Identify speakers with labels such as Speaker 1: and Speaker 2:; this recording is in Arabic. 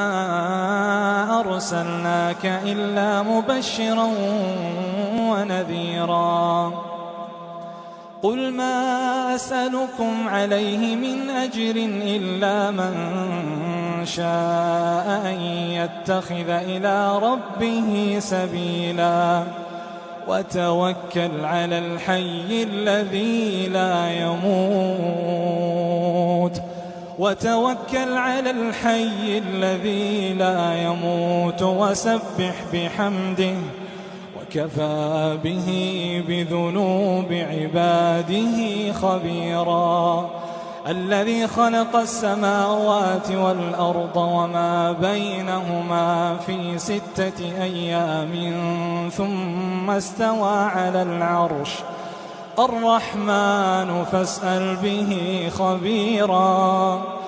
Speaker 1: مَا أَرْسَلْنَاكَ إِلَّا مُبَشِّرًا وَنَذِيرًا قُلْ مَا أَسْأَلُكُمْ عَلَيْهِ مِنْ أَجْرٍ إِلَّا مَنْ شَاءَ أَنْ يَتَّخِذَ إِلَى رَبِّهِ سَبِيلًا وَتَوَكَّلْ عَلَى الْحَيِّ الَّذِي لا يموت وسبح بحمده وكفى به بذنوب عباده خبيرا الذي خلق السماوات والأرض وما بينهما في 6 أيام ثم استوى على العرش الرحمن فاسأل به خبيرا